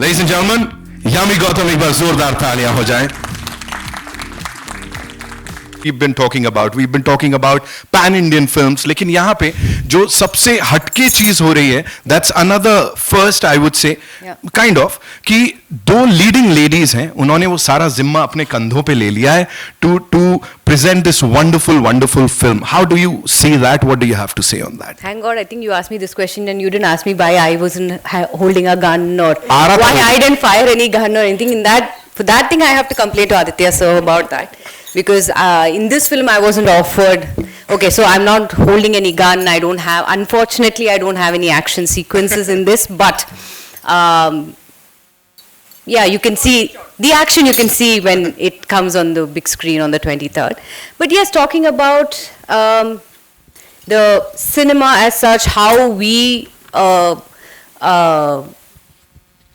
Ladies and gentlemen, Yami Gautam, एक बार जोरदार तालियां हो जाएं. We've been talking about pan-Indian films, लेकिन यहाँ पे जो सबसे हटके चीज हो रही है, that's another first I would say, kind of, कि दो leading ladies हैं, उन्होंने वो सारा जिम्मा अपने कंधों पे ले लिया है to present this wonderful film. How do you see that? What do you have to say on that? Thank God, I think you asked me this question and you didn't ask me why I wasn't holding a gun or why I didn't fire any gun or anything. For that thing I have to complain to Aditya sir about that. Because in this film I wasn't offered, okay, so I'm not holding any gun, unfortunately I don't have any action sequences in this, but yeah, you can see, the action you can see when it comes on the big screen on the 23rd. But yes, talking about the cinema as such, how we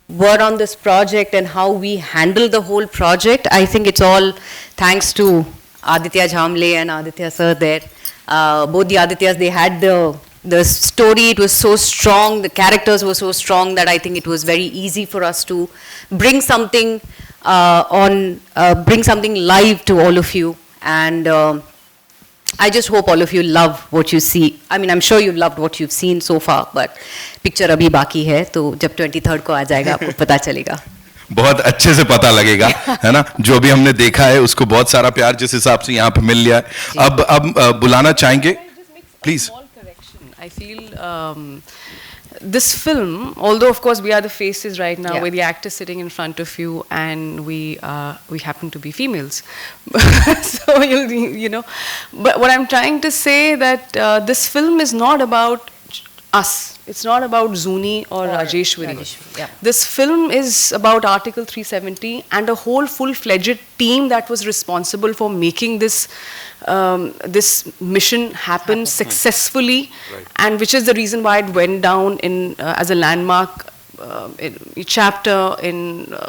were on this project and how we handle the whole project, I think it's all thanks to Aditya Jhamle and Aditya sir there. Both the Adityas, they had the story, it was so strong, the characters were so strong that I think it was very easy for us to bring something bring something live to all of you. And I just hope all of you love what you see. I mean, I'm sure you loved what you've seen so far, but picture abhi baki hai, तो जब 23rd को आ जाएगा आपको पता चलेगा. बहुत अच्छे से पता लगेगा, है ना? जो भी हमने देखा है उसको बहुत सारा प्यार जिस हिसाब से यहाँ पे मिल लिया है. अब बुलाना चाहेंगे, please. I feel this film, although of course we are the faces right now, we're the actors sitting in front of you, and we happen to be females. So you know, but what I'm trying to say that this film is not about us. It's not about Zuni or Rajeshwari. Yeah. This film is about Article 370 and a whole full-fledged team that was responsible for making this this mission happen successfully, and which is the reason why it went down in as a landmark chapter in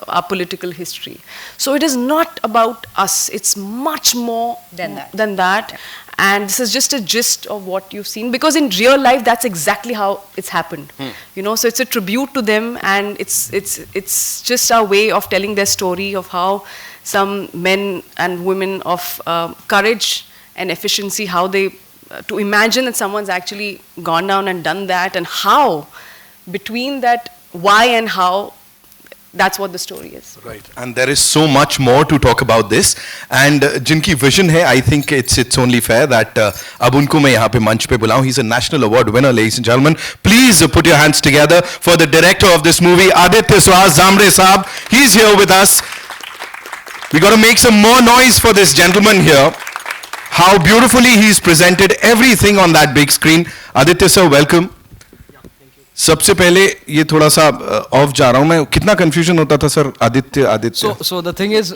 our political history. So it is not about us. It's much more than that. Yeah. And this is just a gist of what you've seen, because in real life that's exactly how it's happened. You know, so it's a tribute to them, and it's just our way of telling their story of how some men and women of courage and efficiency, how they to imagine that someone's actually gone down and done that, and how between that why and how, that's what the story is. Right, and there is so much more to talk about this. And जिनकी vision है, I think it's only fair that अब उनको मैं यहाँ पे मंच पे बुलाऊं. He's a national award winner, ladies and gentlemen. Please put your hands together for the director of this movie, Aditya Dhar Saab. He's here with us. We got to make some more noise for this gentleman here. How beautifully he's presented everything on that big screen. Aditya sir, welcome. सबसे पहले ये थोड़ा सा of जा रहा हूँ मैं, कितना कंफ्यूजन होता था sir Aditya. So the thing is,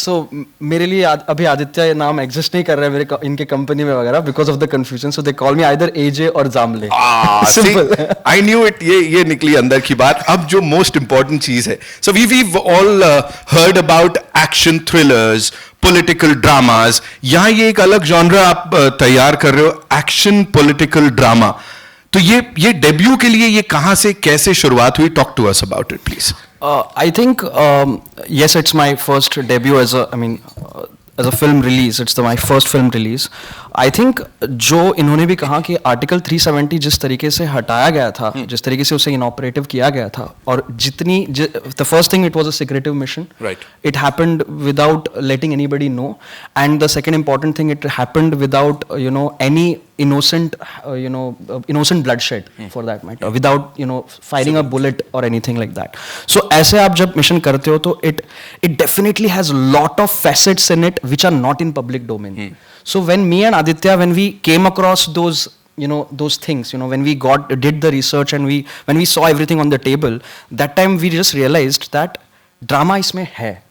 so मेरे लिए अभी आदित्य नाम एग्जिस्ट नहीं कर रहा है मेरे इनके कंपनी में वगैरह, because of the confusion, so they call me either AJ or Zamle. Simple. I knew it. ये निकली अंदर की बात. अब जो most important चीज है, so we've all heard about action thrillers, political dramas. यहाँ ये एक अलग genre आप तैयार कर रहे हो, action political drama. तो ये डेब्यू के लिए ये कहाँ से कैसे शुरुआत हुई? Talk to us about it please. I think yes, it's my first debut as a film release. It's my first film release. I think जो इन्होंने भी कहा कि आर्टिकल 370 जिस तरीके से हटाया गया था, जिस तरीके से उसे इनऑपरेटिव किया गया था, और the first thing, it was a secretive mission. Right. It happened without letting anybody know, and the second important thing, it happened without any innocent bloodshed for that matter, without firing a bullet or anything like that. So ऐसे आप जब mission करते हो तो it definitely has a lot of facets in it which are not in public domain. So when me and Aditya, when we came across those things, when we did the research and when we saw everything on the table, that time we just realized that drama इसमें है.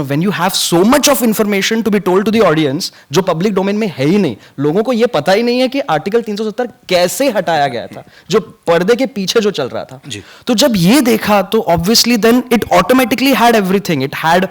When you have so much of information to be told to the audience, जो public domain में है ही नहीं, लोगों को ये पता ही नहीं है कि आर्टिकल 370 कैसे हटाया गया था, जो पर्दे के पीछे जो चल रहा था. तो जब ये देखा तो obviously then it automatically had everything. It had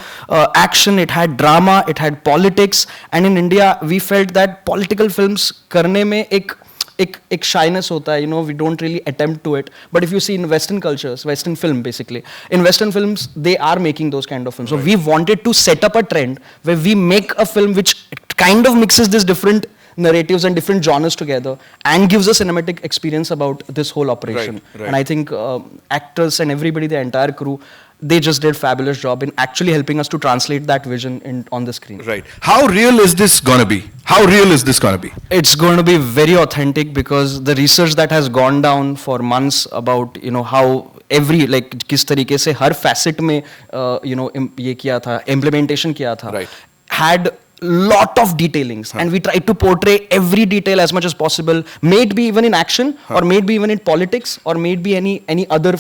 action, it had drama, it had politics, and in India we felt that political films करने में एक एक shyness होता है, we don't really attempt to it. But if you see in Western cultures, Western film basically, in Western films, they are making those kind of films. So we wanted to set up a trend where we make a film which kind of mixes these different narratives and different genres together and gives a cinematic experience about this whole operation. Right. And I think actors and everybody, the entire crew, they just did fabulous job in actually helping us to translate that vision on the screen. Right. How real is this gonna be? How real is this gonna be? It's going to be very authentic because the research that has gone down for months about how every किस तरीके से हर facet में ये किया था, implementation किया था, Right. had lot of detailings and we tried to portray every detail as much as possible, may it be even in action or may it be even in politics or may it be any other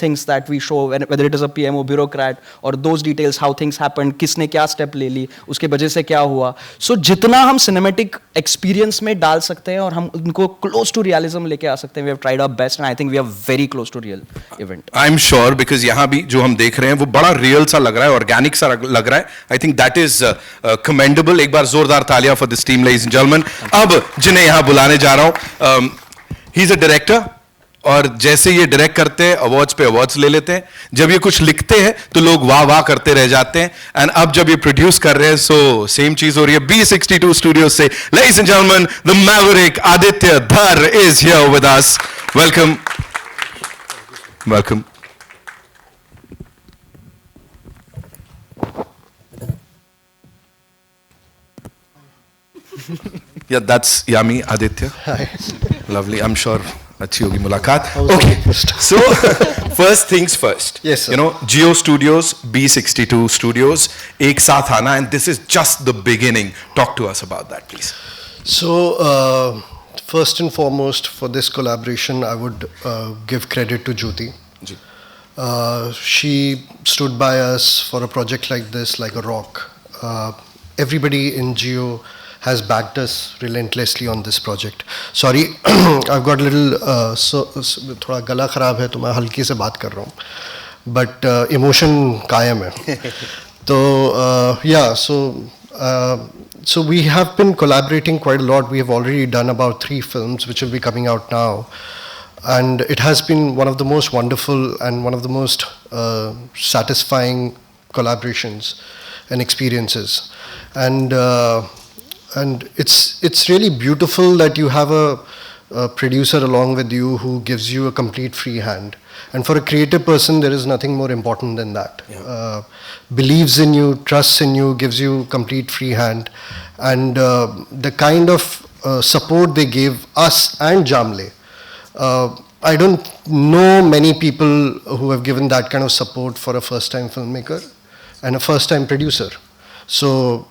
things that we show, whether it is a PMO bureaucrat or those details, how things happened, किसने क्या step ले ली, उसके वजह से क्या हुआ. So जितना हम cinematic experience में डाल सकते हैं और हम उनको close to realism लेके आ सकते हैं, we have tried our best and I think we are very close to real event. I'm sure because यहाँ भी जो हम देख रहे हैं वो बड़ा real सा लग रहा है, organic सा लग रहा है. I think that is commendable. एक बार जोरदार तालियां for this team, ladies and gentlemen. अब जिन्हें यहाँ बुलाने जा रहा हूँ, he's a director और जैसे ये डायरेक्ट करते हैं अवार्ड्स पे अवार्ड्स ले लेते हैं, जब ये कुछ लिखते हैं तो लोग वाह वाह करते रह जाते हैं, एंड अब जब ये प्रोड्यूस कर रहे हैं सो सेम चीज हो रही है. B62 स्टूडियोज से ladies and gentlemen, the maverick Aditya Dhar is here with us. Welcome. Yeah, that's Yami, Aditya. Hi. Lovely. I'm sure अच्छी होगी मुलाकात. was Okay. first. So first things first. Yes, sir. Geo Studios, B62 Studios, एक साथ आना, and this is just the beginning. Talk to us about that, please. So, first and foremost, for this collaboration, I would give credit to Jyoti. Ji. She stood by us for a project like this, like a rock. Everybody in Geo has backed us relentlessly on this project. Sorry, I've got a little थोड़ा गला खराब है तो मैं हल्की से बात कर रहा हूँ, but emotion कायम है. तो yeah, so we have been collaborating quite a lot. We have already done about 3 films which will be coming out now, and it has been one of the most wonderful and one of the most satisfying collaborations and experiences. And it's really beautiful that you have a producer along with you who gives you a complete free hand. And for a creative person, there is nothing more important than that. Yeah. Believes in you, trusts in you, gives you complete free hand. And the kind of support they gave us and Jamle, I don't know many people who have given that kind of support for a first-time filmmaker and a first-time producer. So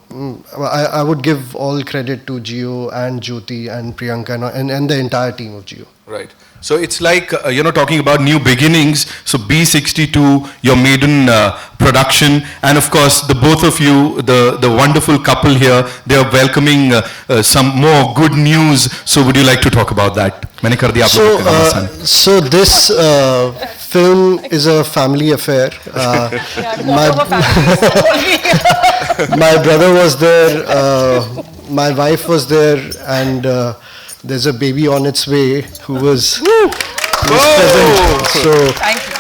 I would give all credit to Geo and Jyoti and Priyanka and the entire team of Geo. Right. So it's like, talking about new beginnings. So B62, your maiden production, and of course the both of you, the wonderful couple here, they are welcoming some more good news. So would you like to talk about that? मैंने कर दिया आप लोगों के नाम आसान. So this film is a family affair. My brother was there, my wife was there, and there's a baby on its way who was present. So Thank you.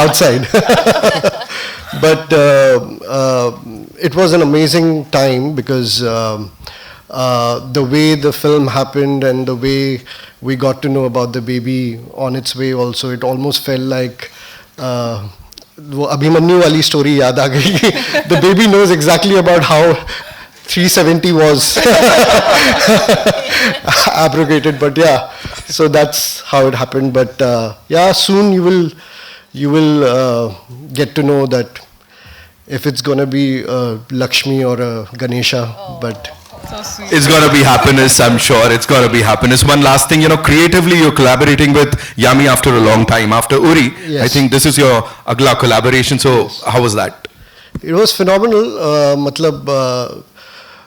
outside. But it was an amazing time because the way the film happened and the way we got to know about the baby on its way also, it almost felt like वो अभिमन्यु वाली story याद आ गई. The baby knows exactly about how 370 was abrogated, but yeah, so that's how it happened. But yeah, soon you will get to know that if it's gonna be a Lakshmi or a Ganesha, but So sweet. It's going to be happiness, I'm sure. It's going to be happiness. One last thing, creatively you're collaborating with Yami after a long time. After Uri, Yes. I think this is your agla collaboration. So how was that? it was phenomenal. मतलब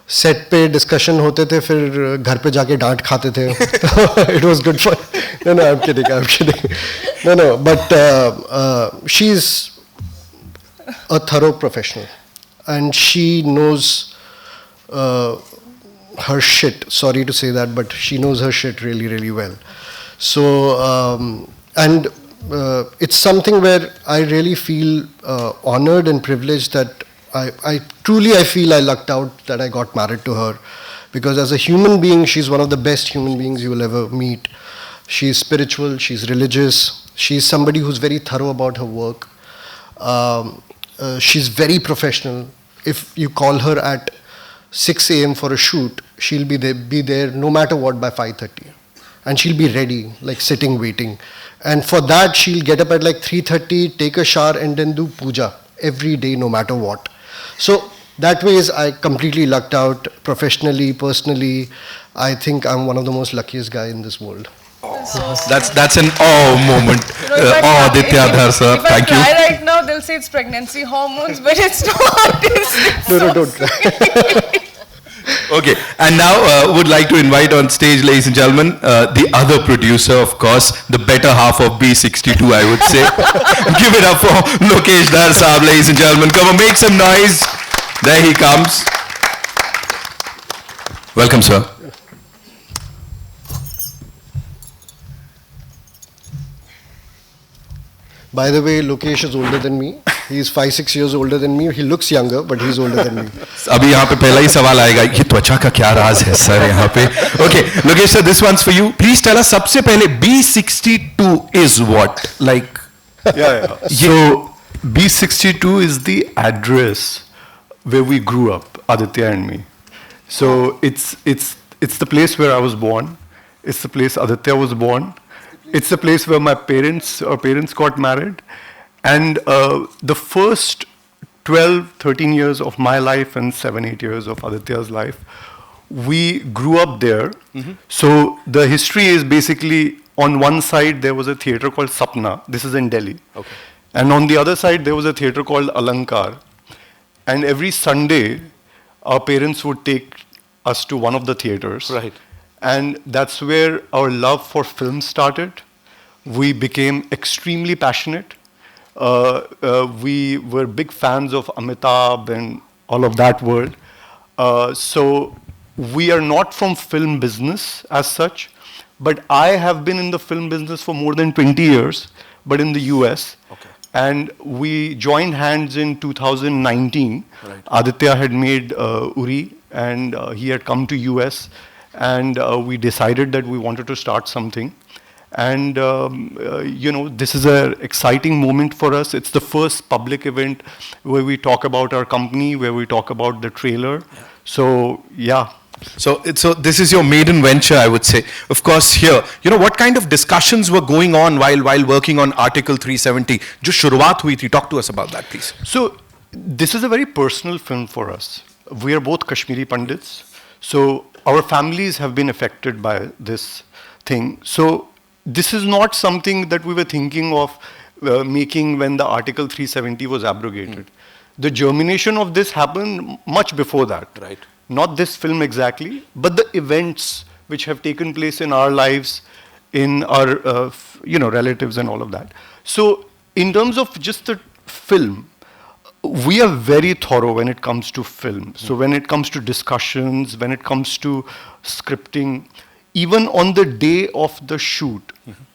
set पे discussion होते थे, फिर घर पे जाके डांट खाते थे. It was good for. No, I'm kidding. No, but she's a thorough professional, and she knows her shit. Sorry to say that, but she knows her shit really, really well. So, it's something where I really feel honored and privileged that I truly feel I lucked out that I got married to her, because as a human being, she's one of the best human beings you will ever meet. She's spiritual, she's religious, she's somebody who's very thorough about her work. She's very professional. If you call her at 6 a.m. for a shoot, she'll be there no matter what by 5:30. And she'll be ready, like sitting, waiting. And for that, she'll get up at like 3:30, take a shower, and then do puja every day, no matter what. So that way, I completely lucked out professionally, personally. I think I'm one of the most luckiest guy in this world. That's an moment. Aditya Dhar, sir. Thank you. If I cry right now, they'll say it's pregnancy hormones, but it's not. No, don't cry. Okay, and now would like to invite on stage, ladies and gentlemen, the other producer, of course, the better half of B62, I would say. Give it up for Lokesh Dhar Saab, ladies and gentlemen. Come on, make some noise. There he comes. Welcome, sir. By the way, Lokesh is older than me. He's 5-6 years older than me. He looks younger, but he's older than me. अभी यहाँ पे पहला ही सवाल आएगा, ये त्वचा का क्या राज है सर यहाँ पे? Okay, Lokesh sir, this one's for you. Please tell us, सबसे पहले B62 is what? Like? Yeah. So B62 is the address where we grew up, Aditya and me. So it's the place where I was born. It's the place Aditya was born. It's the place where our parents got married. And the first 12, 13 years of my life and 7, 8 years of Aditya's life, we grew up there. Mm-hmm. So the history is basically, on one side there was a theatre called Sapna. This is in Delhi. Okay. And on the other side there was a theatre called Alankar. And every Sunday, our parents would take us to one of the theatres. Right. And that's where our love for film started. We became extremely passionate. We were big fans of Amitabh and all of that world. So we are not from film business as such, but I have been in the film business for more than 20 years, but in the US. Okay. And we joined hands in 2019. Right. Aditya had made Uri, and he had come to US, and we decided that we wanted to start something. And this is an exciting moment for us. It's the first public event where we talk about our company, where we talk about the trailer. Yeah. So yeah. So this is your maiden venture, I would say. Of course, here, what kind of discussions were going on while working on Article 370? Jo shuruaat hui thi, talk to us about that, please. So this is a very personal film for us. We are both Kashmiri Pandits, so our families have been affected by this thing. So this is not something that we were thinking of making when the Article 370 was abrogated. The germination of this happened much before that. Right. Not this film exactly, but the events which have taken place in our lives, in our relatives and all of that. So in terms of just the film, we are very thorough when it comes to film. So when it comes to discussions, when it comes to scripting, even on the day of the shoot,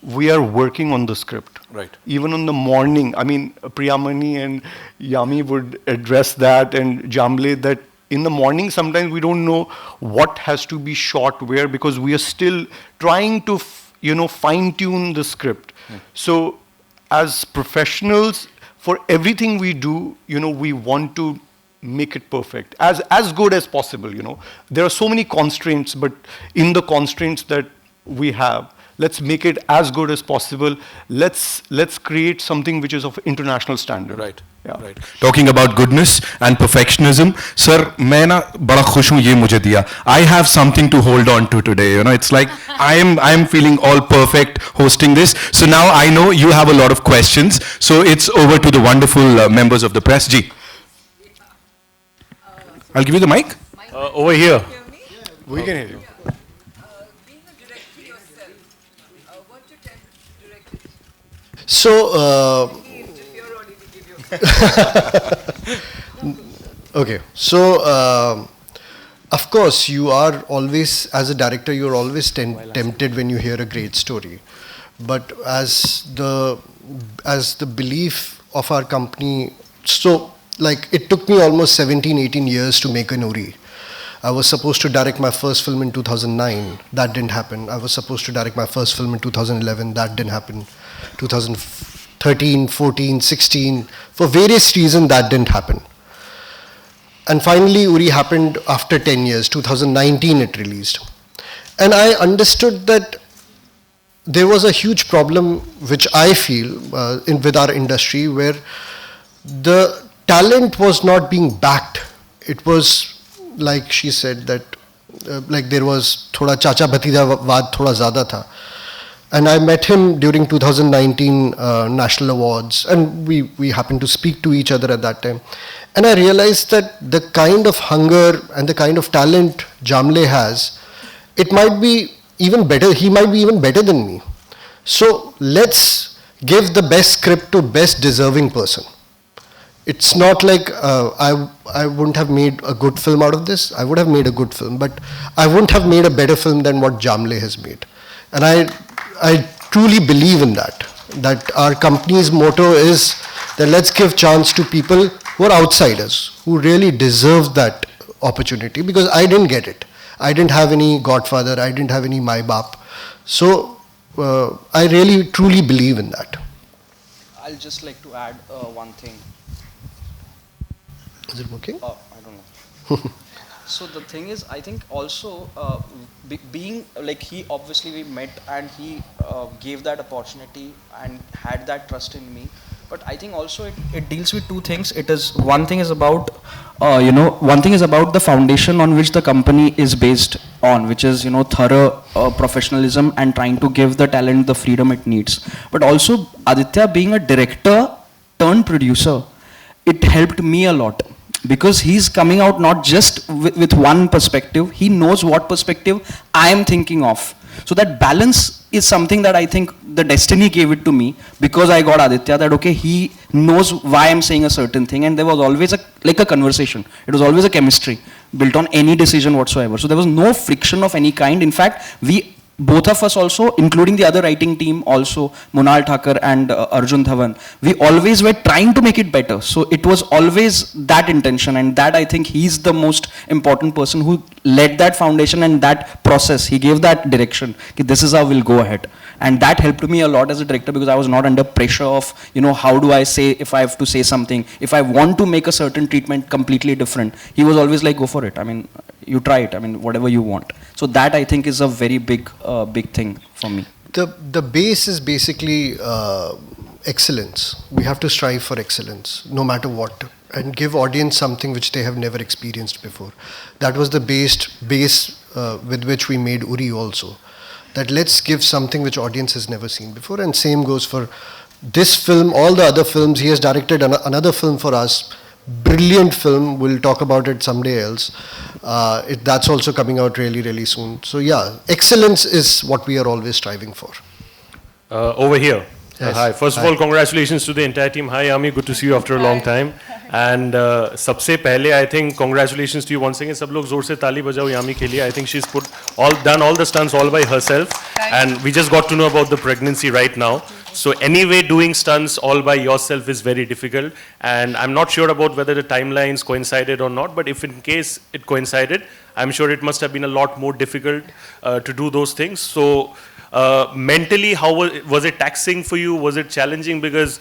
we are working on the script. Right. Even on the morning, I mean, Priyamani and Yami would address that, and Jamble, that in the morning sometimes we don't know what has to be shot where, because we are still trying to, fine-tune the script. So as professionals, for everything we do, we want to make it perfect, as good as possible, There are so many constraints, but in the constraints that we have, let's make it as good as possible. Let's create something which is of international standard. Right. Yeah. Right. Talking about goodness and perfectionism, sir, मैं ना बड़ा खुश हूँ ये मुझे दिया. I have something to hold on to today. It's like I am feeling all perfect hosting this. So now I know you have a lot of questions. So it's over to the wonderful members of the press. Ji. I'll give you the mic. Over here. We can hear you. Being a director yourself, what you tend to direct it? So, okay. So, Of course, you are always, as a director, you're always tempted when you hear a great story. But as the belief of our company, so like it took me almost 17, 18 years to make an Uri. I was supposed to direct my first film in 2009. That didn't happen. I was supposed to direct my first film in 2011. That didn't happen. 2013, 14, 16. For various reasons, that didn't happen. And finally, Uri happened after 10 years. 2019, it released. And I understood that there was a huge problem, which I feel, with our industry, where the talent was not being backed. It was, like she said, that like there was thoda chacha bhatija vaad thoda zyada tha. And I met him during 2019 National Awards, and we happened to speak to each other at that time. And I realized that the kind of hunger and the kind of talent Jamle has, it might be even better. He might be even better than me. So let's give the best script to best deserving person. It's not like I wouldn't have made a good film out of this. I would have made a good film, but I wouldn't have made a better film than what Jamle has made. And I truly believe in that. That our company's motto is that let's give chance to people who are outsiders, who really deserve that opportunity, because I didn't get it. I didn't have any godfather, I didn't have any Mai Baap. So I really truly believe in that. I'll just like to add one thing. Is it working? I don't know. So the thing is, I think also being like he obviously we met and he gave that opportunity and had that trust in me. But I think also it deals with two things. It is one thing is about one thing is about the foundation on which the company is based on, which is thorough professionalism and trying to give the talent the freedom it needs. But also Aditya being a director turned producer, it helped me a lot. Because he's coming out not just with one perspective, he knows what perspective I am thinking of. So that balance is something that I think the destiny gave it to me, because I got Aditya, that okay, he knows why I'm saying a certain thing, and there was always a conversation. It was always a chemistry built on any decision whatsoever. So there was no friction of any kind. In fact, both of us also, including the other writing team also, Munal Thakur and Arjun Dhawan, we always were trying to make it better. So it was always that intention, and that I think he's the most important person who led that foundation and that process. He gave that direction. This is how we'll go ahead. And that helped me a lot as a director, because I was not under pressure of, how do I say, if I have to say something, if I want to make a certain treatment completely different. He was always like, go for it. I mean, you try it. I mean, whatever you want. So that I think is a very big thing for me. The base is basically excellence. We have to strive for excellence, no matter what, and give audience something which they have never experienced before. That was the base with which we made Uri also. That let's give something which audience has never seen before, and same goes for this film, all the other films. He has directed another film for us, brilliant film, we'll talk about it someday else. That's also coming out really, really soon. So yeah, excellence is what we are always striving for. Over here. Yes. Hi. First of all, congratulations to the entire team. Hi, Yami. Good to see you after a long time. And सबसे पहले, I think, congratulations to you once again. सब लोग जोर से ताली बजाओ यामी के लिए. I think she's done all the stunts all by herself. And we just got to know about the pregnancy right now. So anyway, doing stunts all by yourself is very difficult. And I'm not sure about whether the timelines coincided or not. But if in case it coincided, I'm sure it must have been a lot more difficult to do those things. So mentally, how was it taxing for you? Was it challenging? Because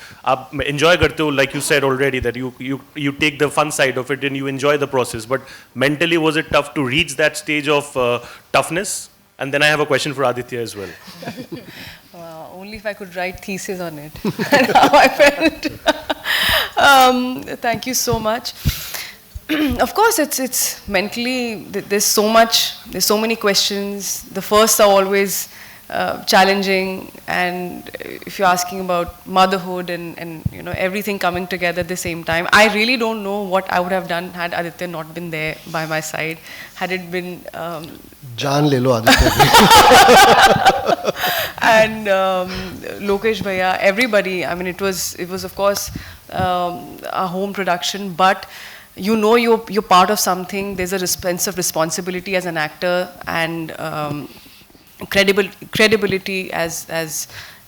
enjoy karte ho, like you said already, that you take the fun side of it and you enjoy the process. But mentally, was it tough to reach that stage of toughness? And then I have a question for Aditya as well. Only if I could write thesis on it. And how I felt. Thank you so much. Of course, it's mentally, there's so many questions. The first are always challenging, and if you're asking about motherhood and everything coming together at the same time, I really don't know what I would have done had Aditya not been there by my side. Had it been Jaan le lo Aditya. and Lokesh Bhaiya, everybody. I mean, it was of course a home production, but you know you're part of something. There's a sense of responsibility as an actor, and credibility as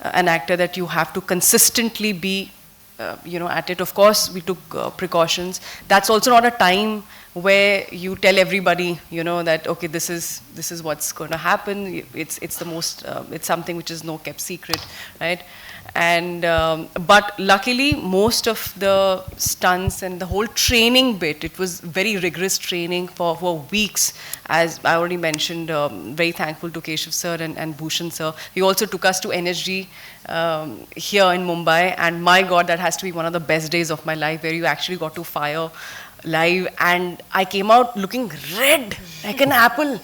an actor, that you have to consistently be at it. Of course, we took precautions. That's also not a time where you tell everybody, that okay, this is what's going to happen. It's the most, it's something which is no kept secret, right? And but luckily, most of the stunts and the whole training bit, it was very rigorous training for weeks. As I already mentioned, very thankful to Keshav sir and Bhushan sir. He also took us to NSG here in Mumbai, and my God, that has to be one of the best days of my life, where you actually got to fire live, and I came out looking red like an apple.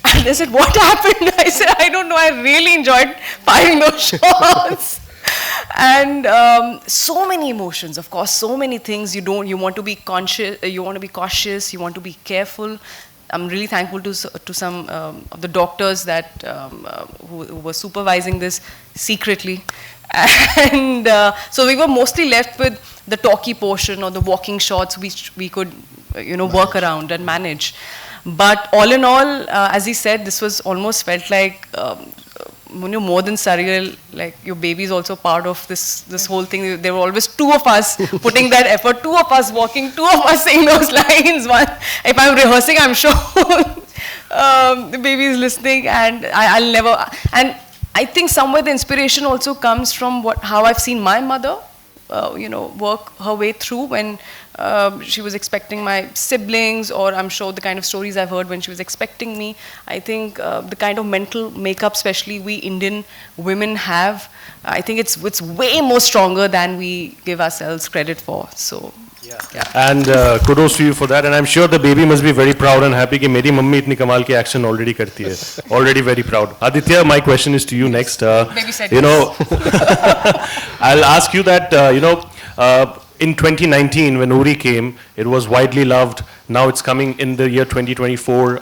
And they said, "What happened?" I said, "I don't know. I really enjoyed firing those shots." And so many emotions, of course, so many things. You want to be conscious, you want to be cautious, you want to be careful. I'm really thankful to some of the doctors that who were supervising this secretly. And so we were mostly left with the talkie portion or the walking shots which we could work around and manage. But all in all, as he said, this was almost felt like more than surreal. Like, your baby is also part of this whole thing. There were always two of us putting that effort, two of us walking, two of us saying those lines. One, if I'm rehearsing, I'm sure the baby is listening, and I'll never. And I think somewhere the inspiration also comes from how I've seen my mother, work her way through when she was expecting my siblings, or I'm sure the kind of stories I've heard when she was expecting me. I think the kind of mental makeup, especially we Indian women have, I think it's way more stronger than we give ourselves credit for. So. Yeah. And kudos to you for that. And I'm sure the baby must be very proud and happy that meri mummy itni kamal ki action already karti hai. Already very proud. Aditya, my question is to you next. Baby said I'll ask you that, in 2019 when Uri came, it was widely loved. Now it's coming in the year 2024.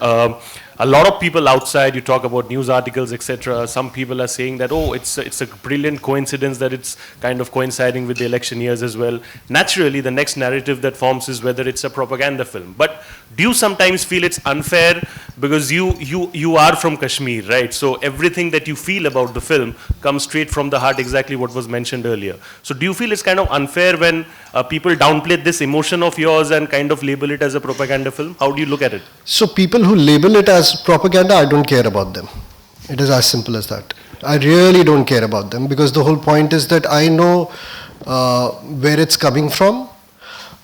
A lot of people outside, you talk about news articles, etc. Some people are saying that, oh, it's a brilliant coincidence that it's kind of coinciding with the election years as well. Naturally, the next narrative that forms is whether it's a propaganda film. But do you sometimes feel it's unfair because you are from Kashmir, right? So everything that you feel about the film comes straight from the heart, exactly what was mentioned earlier. So do you feel it's kind of unfair when people downplay this emotion of yours and kind of label it as a propaganda film? How do you look at it? So people who label it as propaganda, I don't care about them. It is as simple as that. I really don't care about them, because the whole point is that I know where it's coming from,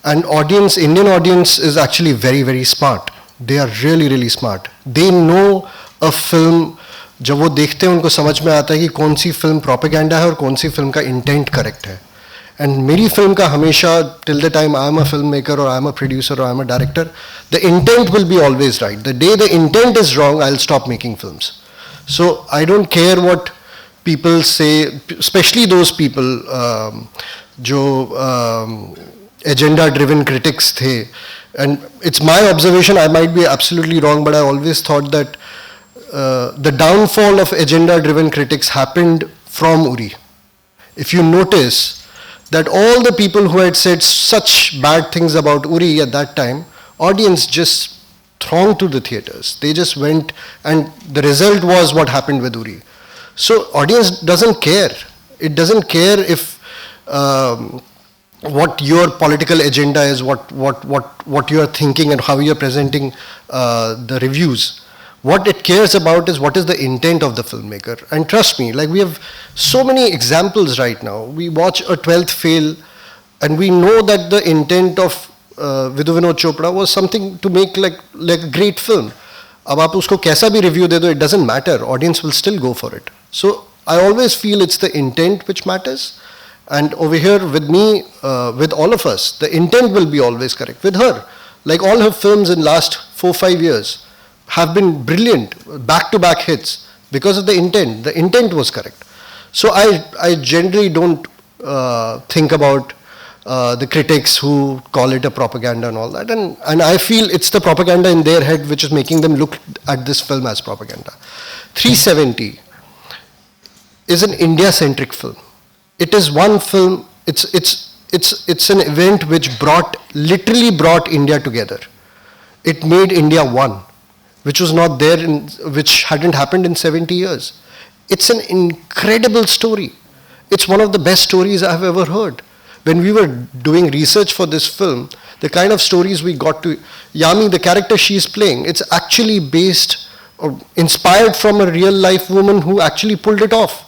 and Indian audience is actually very, very smart. They are really, really smart. They know a film, जब वो देखते हैं उनको समझ में आता है कि कौन सी फिल्म प्रोपेगेंडा है और कौन सी फिल्म का इंटेंट करेक्ट है. And मेरी फिल्म का हमेशा, till the time I am a filmmaker or I am a producer or I am a director, the intent will be always right. The day the intent is wrong, I'll stop making films. So I don't care what people say, especially those people जो agenda-driven critics थे. And it's my observation, I might be absolutely wrong, but I always thought that the downfall of agenda-driven critics happened from Uri. If you notice that all the people who had said such bad things about Uri at that time, audience just thronged to the theaters. They just went, and the result was what happened with Uri. So audience doesn't care. It doesn't care if what your political agenda is, what you are thinking and how you are presenting the reviews. What it cares about is what is the intent of the filmmaker. And trust me, like, we have so many examples right now. We watch a 12th Fail, and we know that the intent of Vidhu Vinod Chopra was something to make like a great film. अब आप उसको कैसा भी review दे दो, it doesn't matter. Audience will still go for it. So I always feel it's the intent which matters. And over here with me, with all of us, the intent will be always correct. With her, like all her films in last 4-5 years have been brilliant, back-to-back hits, because of the intent. The intent was correct. So I generally don't think about the critics who call it a propaganda and all that. And I feel it's the propaganda in their head which is making them look at this film as propaganda. 370 is an India-centric film. It is one film, it's it's an event which literally brought India together. It made India one, which was not there, which hadn't happened in 70 years. It's an incredible story. It's one of the best stories I've ever heard. When we were doing research for this film, the kind of stories we got to, Yami, the character she's playing, it's actually based or inspired from a real life woman who actually pulled it off.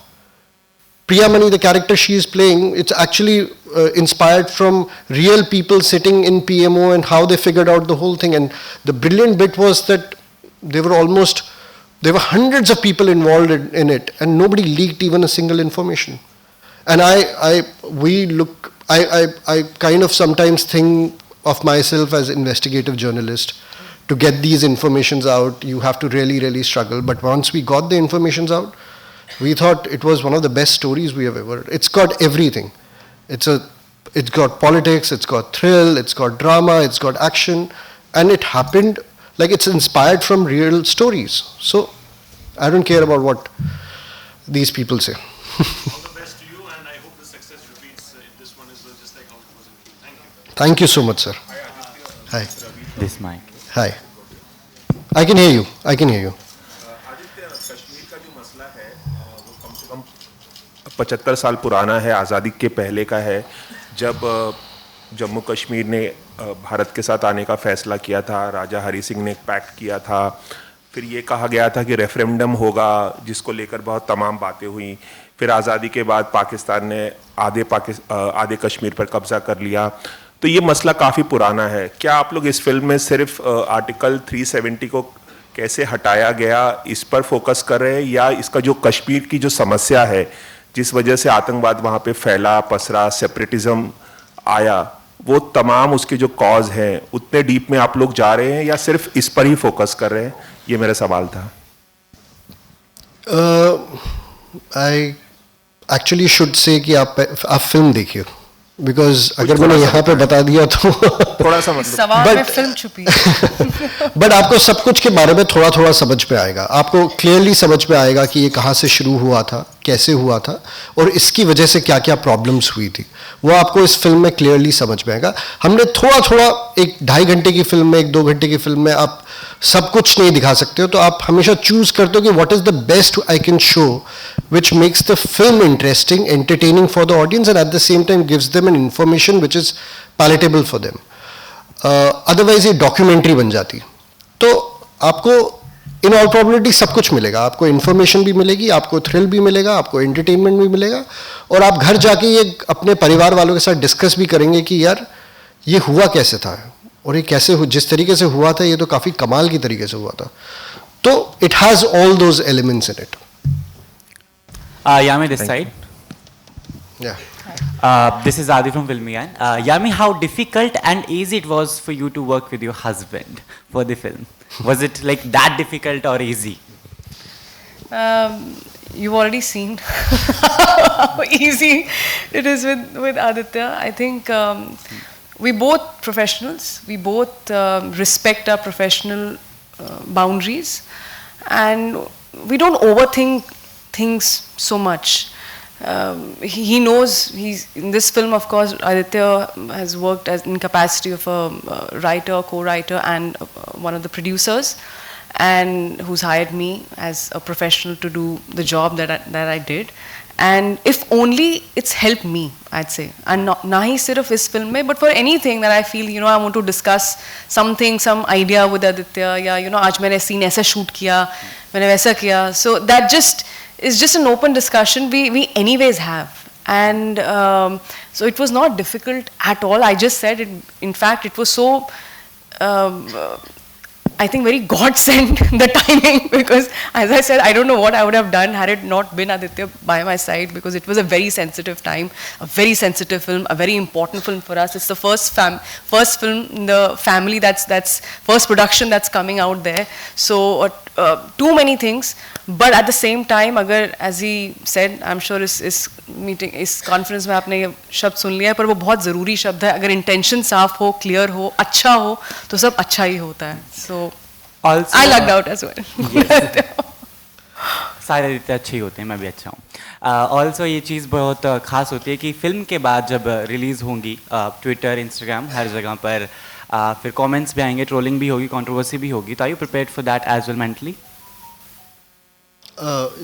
Priyamani, the character she is playing, it's actually inspired from real people sitting in PMO and how they figured out the whole thing. And the brilliant bit was that there were hundreds of people involved in it, and nobody leaked even a single information. And I kind of sometimes think of myself as investigative journalist. To get these informations out, you have to really, really struggle. But once we got the informations out, we thought it was one of the best stories we have ever. It's got everything. It's got politics, it's got thrill, it's got drama, it's got action, and it happened like it's inspired from real stories. So I don't care about what these people say. All the best to you, and I hope the success repeats in this one as well, just like how it was in Q. Thank you. Thank you so much, sir. Hi. This mic. Hi. I can hear you. I can hear you. Aditya, Kashmir का जो मसला है वो कम से कम 75 साल पुराना है, आज़ादी के पहले का है, जब जम्मू कश्मीर ने भारत के साथ आने का फैसला किया था, राजा हरि सिंह ने एक पैक्ट किया था, फिर ये कहा गया था कि रेफरेंडम होगा जिसको लेकर बहुत तमाम बातें हुई, फिर आज़ादी के बाद पाकिस्तान ने आधे कश्मीर पर कब्जा कर लिया, तो ये मसला काफ़ी पुराना है। क्या आप लोग इस फिल्म में सिर्फ आर्टिकल 370 को कैसे हटाया गया इस पर फोकस कर रहे हैं, या इसका जो कश्मीर की जो समस्या है जिस वजह से आतंकवाद वहाँ पे फैला, पसरा, सेपरेटिज्म आया, वो तमाम उसके जो कॉज हैं उतने डीप में आप लोग जा रहे हैं या सिर्फ इस पर ही फोकस कर रहे हैं? ये मेरा सवाल था। I actually should say कि आप फिल्म देखिए, बिकॉज अगर मैंने यहाँ पे बता दिया तो थोड़ा सा मतलब सवाल में फिल्म छुपी बट आपको सब कुछ के बारे में थोड़ा थोड़ा समझ में आएगा, आपको क्लियरली समझ में आएगा कि ये कहाँ से शुरू हुआ था, कैसे हुआ था, और इसकी वजह से क्या क्या प्रॉब्लम्स हुई थी, वो आपको इस फिल्म में क्लियरली समझ में आएगा। हमने थोड़ा थोड़ा 1-2.5 घंटे की फिल्म में, 1-2 घंटे की फिल्म में आप सब कुछ नहीं दिखा सकते हो, तो आप हमेशा चूज करते हो कि what is the best I can show which makes the film interesting, entertaining for the audience, and at the same time gives them an information which is palatable for them. Otherwise ये documentary बन जाती। तो आपको in all probability सब कुछ मिलेगा, आपको information भी मिलेगी, आपको thrill भी मिलेगा, आपको entertainment भी मिलेगा, और आप घर जाके ये अपने परिवार वालों के साथ डिस्कस भी करेंगे कि यार ये हुआ कैसे था, और ये कैसे जिस तरीके से हुआ था ये तो काफ़ी कमाल की तरीके से हुआ था। तो it has all those elements in it. Yami, this side. Yeah. This is Adi from Filmian. Yami, how difficult and easy it was for you to work with your husband for the film? Was it like that difficult or easy? You've already seen how easy it is with Aditya. I think we both professionals. We both respect our professional boundaries, and we don't overthink things so much. He knows he's in this film. Of course, Aditya has worked as in capacity of a writer, co-writer, and one of the producers, and who's hired me as a professional to do the job that I did. And if only it's helped me, I'd say. And na hi sirf is film mein, but for anything that I feel, I want to discuss something, some idea with Aditya, ya aaj maine scene aisa shoot kiya, maine waisa kiya. So that just is just an open discussion we anyways have. And so it was not difficult at all. I just said it. In fact, it was so I think very God sent the timing, because as I said, I don't know what I would have done had it not been Aditya by my side, because it was a very sensitive time, a very sensitive film, a very important film for us. It's the first film in the family that's first production that's coming out there. So too many things, but at the same time, agar, as he said, I'm sure इस meeting, इस conference में आपने ये शब्द सुन लिया है, पर वो बहुत ज़रूरी शब्द है. अगर intention साफ हो, clear हो, अच्छा हो, तो सब अच्छा ही होता है. So Also, I lucked out as well. Yes. सारे आदित्य अच्छे ही होते हैं, मैं भी अच्छा हूँ। ऑल्सो ये चीज़ बहुत ख़ास होती है कि फिल्म के बाद जब रिलीज़ होंगी ट्विटर, इंस्टाग्राम, हर जगह पर फिर कमेंट्स भी आएंगे, ट्रोलिंग भी होगी, कंट्रोवर्सी भी होगी, तो are you prepared for that as well mentally?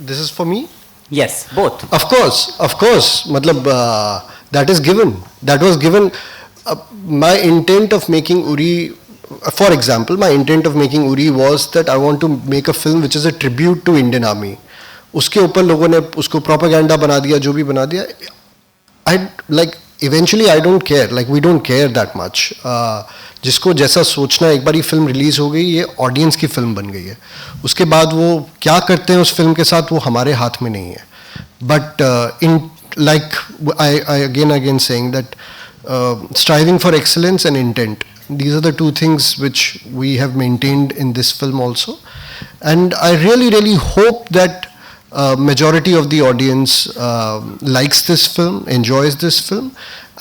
This is for me? Yes, both. Of course. Matlab, that is given. That was given. My intent of making Uri, for example, my intent of making Uri was that I want to make a film which is a tribute to Indian Army. उसके ऊपर लोगों ने उसको propaganda बना दिया, जो भी बना दिया. Eventually I don't care. We don't care that much. जिसको जैसा सोचना, एक बार ये फिल्म रिलीज हो गई, ये ऑडियंस की फिल्म बन गई है. उसके बाद वो क्या करते हैं उस फिल्म के साथ, वो हमारे हाथ में नहीं है. But I again saying that striving for excellence and intent, these are the two things which we have maintained in this film also. And I really hope that majority of the audience likes this film, enjoys this film,